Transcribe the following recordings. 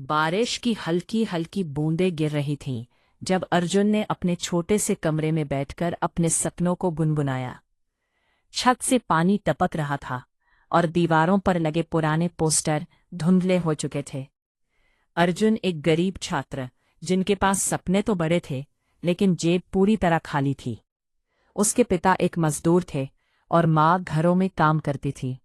बारिश की हल्की हल्की बूंदें गिर रही थीं जब अर्जुन ने अपने छोटे से कमरे में बैठकर अपने सपनों को गुनगुनाया। छत से पानी टपक रहा था और दीवारों पर लगे पुराने पोस्टर धुंधले हो चुके थे। अर्जुन एक गरीब छात्र, जिनके पास सपने तो बड़े थे लेकिन जेब पूरी तरह खाली थी। उसके पिता एक मजदूर थे और माँ घरों में काम करती थी।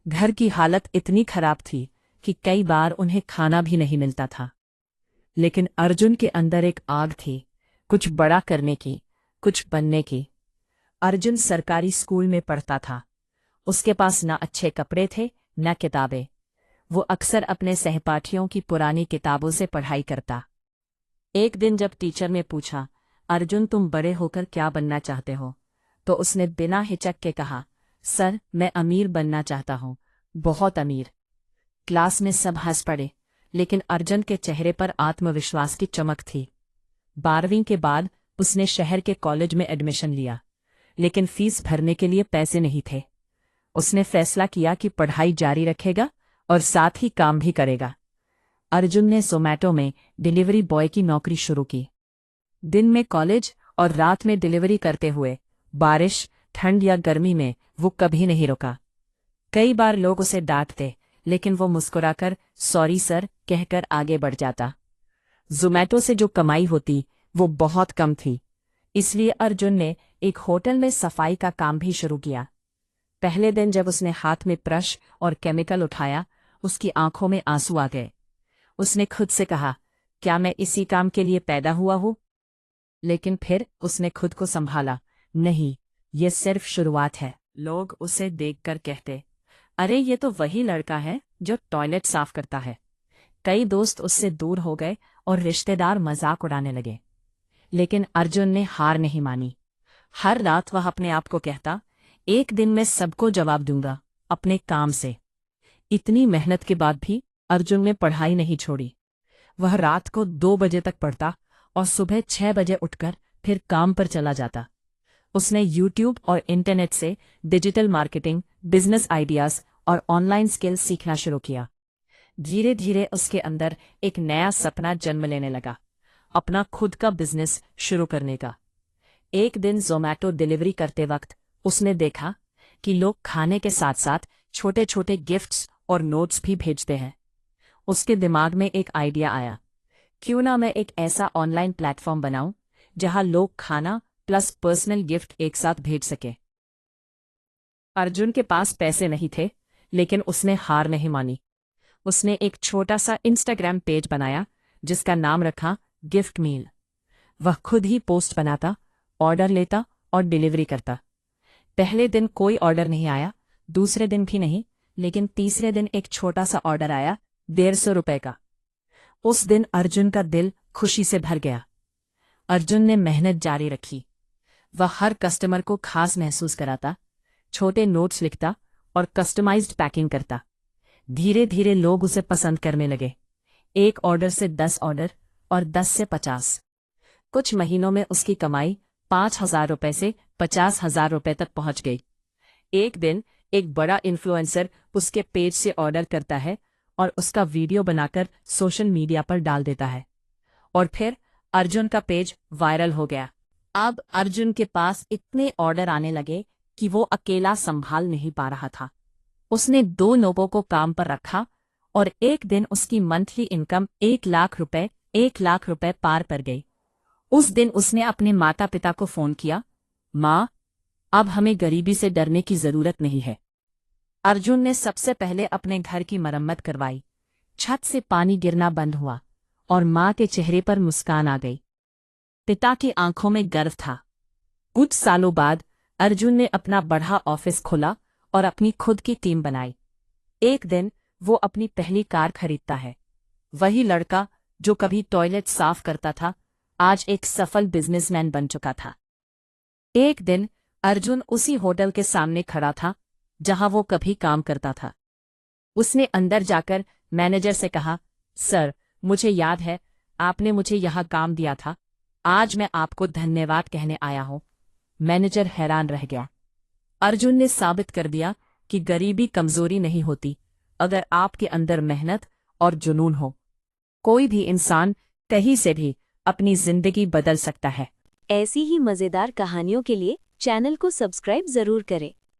घर की हालत इतनी खराब थी कि कई बार उन्हें खाना भी नहीं मिलता था। लेकिन अर्जुन के अंदर एक आग थी, कुछ बड़ा करने की, कुछ बनने की। अर्जुन सरकारी स्कूल में पढ़ता था। उसके पास न अच्छे कपड़े थे न किताबें। वो अक्सर अपने सहपाठियों की पुरानी किताबों से पढ़ाई करता। एक दिन जब टीचर ने पूछा, अर्जुन तुम बड़े होकर क्या बनना चाहते हो, तो उसने बिना हिचक के कहा, सर मैं अमीर बनना चाहता हूँ, बहुत अमीर। क्लास में सब हंस पड़े, लेकिन अर्जुन के चेहरे पर आत्मविश्वास की चमक थी। 12वीं के बाद उसने शहर के कॉलेज में एडमिशन लिया, लेकिन फीस भरने के लिए पैसे नहीं थे। उसने फैसला किया कि पढ़ाई जारी रखेगा और साथ ही काम भी करेगा। अर्जुन ने ज़ोमैटो में डिलीवरी बॉय की नौकरी शुरू की। दिन में कॉलेज और रात में डिलीवरी करते हुए, बारिश, ठंड या गर्मी में वो कभी नहीं रुका। कई बार लोग उसे डांटते, लेकिन वो मुस्कुराकर सॉरी सर कहकर आगे बढ़ जाता। ज़ोमैटो से जो कमाई होती वो बहुत कम थी, इसलिए अर्जुन ने एक होटल में सफाई का काम भी शुरू किया। पहले दिन जब उसने हाथ में ब्रश और केमिकल उठाया, उसकी आंखों में आंसू आ गए। उसने खुद से कहा, क्या मैं इसी काम के लिए पैदा हुआ हूँ? लेकिन फिर उसने खुद को संभाला, नहीं, ये सिर्फ शुरुआत है। लोग उसे देखकर कहते, अरे ये तो वही लड़का है जो टॉयलेट साफ करता है। कई दोस्त उससे दूर हो गए और रिश्तेदार मजाक उड़ाने लगे। लेकिन अर्जुन ने हार नहीं मानी। हर रात वह अपने आप को कहता, एक दिन मैं सबको जवाब दूंगा, अपने काम से। इतनी मेहनत के बाद भी अर्जुन ने पढ़ाई नहीं छोड़ी। वह रात को 2 बजे तक पढ़ता और सुबह 6 बजे उठकर फिर काम पर चला जाता। उसने यूट्यूब और इंटरनेट से डिजिटल मार्केटिंग, बिजनेस आइडियाज और ऑनलाइन स्किल्स सीखना शुरू किया। धीरे धीरे उसके अंदर एक नया सपना जन्म लेने लगा, अपना खुद का बिजनेस शुरू करने का। एक दिन ज़ोमैटो डिलीवरी करते वक्त उसने देखा कि लोग खाने के साथ साथ छोटे छोटे गिफ्ट्स और नोट्स भी भेजते हैं। उसके दिमाग में एक आइडिया आया, क्यों ना मैं एक ऐसा ऑनलाइन प्लेटफॉर्म बनाऊं जहां लोग खाना प्लस पर्सनल गिफ्ट एक साथ भेज सके। अर्जुन के पास पैसे नहीं थे, लेकिन उसने हार नहीं मानी। उसने एक छोटा सा इंस्टाग्राम पेज बनाया जिसका नाम रखा गिफ्ट मील। वह खुद ही पोस्ट बनाता, ऑर्डर लेता और डिलीवरी करता। पहले दिन कोई ऑर्डर नहीं आया, दूसरे दिन भी नहीं, लेकिन तीसरे दिन एक छोटा सा ऑर्डर आया, 150 रुपए का। उस दिन अर्जुन का दिल खुशी से भर गया। अर्जुन ने मेहनत जारी रखी। वह हर कस्टमर को खास महसूस कराता, छोटे नोट्स लिखता और कस्टमाइज्ड पैकिंग करता। धीरे धीरे लोग उसे पसंद करने लगे। एक ऑर्डर से 10 ऑर्डर और 10 से 50। कुछ महीनों में उसकी कमाई 5,000 रुपए से 50,000 रुपए तक पहुंच गई। एक दिन एक बड़ा इन्फ्लुएंसर उसके पेज से ऑर्डर करता है और उसका वीडियो बनाकर सोशल मीडिया पर डाल देता है। और फिर अर्जुन का पेज वायरल हो गया। अब अर्जुन के पास इतने ऑर्डर आने लगे कि वो अकेला संभाल नहीं पा रहा था। उसने 2 लोगों को काम पर रखा और एक दिन उसकी मंथली इनकम 1 लाख रुपए पार कर गई। उस दिन उसने अपने माता पिता को फोन किया, माँ, अब हमें गरीबी से डरने की जरूरत नहीं है। अर्जुन ने सबसे पहले अपने घर की मरम्मत करवाई। छत से पानी गिरना बंद हुआ और माँ के चेहरे पर मुस्कान आ गई। पिता की आंखों में गर्व था। कुछ सालों बाद अर्जुन ने अपना बड़ा ऑफिस खोला और अपनी खुद की टीम बनाई। एक दिन वो अपनी पहली कार खरीदता है। वही लड़का जो कभी टॉयलेट साफ करता था, आज एक सफल बिजनेसमैन बन चुका था। एक दिन अर्जुन उसी होटल के सामने खड़ा था जहां वो कभी काम करता था। उसने अंदर जाकर मैनेजर से कहा, सर, मुझे याद है आपने मुझे यहां काम दिया था, आज मैं आपको धन्यवाद कहने आया हूं। मैनेजर हैरान रह गया। अर्जुन ने साबित कर दिया कि गरीबी कमजोरी नहीं होती, अगर आपके अंदर मेहनत और जुनून हो। कोई भी इंसान कहीं से भी अपनी जिंदगी बदल सकता है। ऐसी ही मज़ेदार कहानियों के लिए चैनल को सब्सक्राइब ज़रूर करें।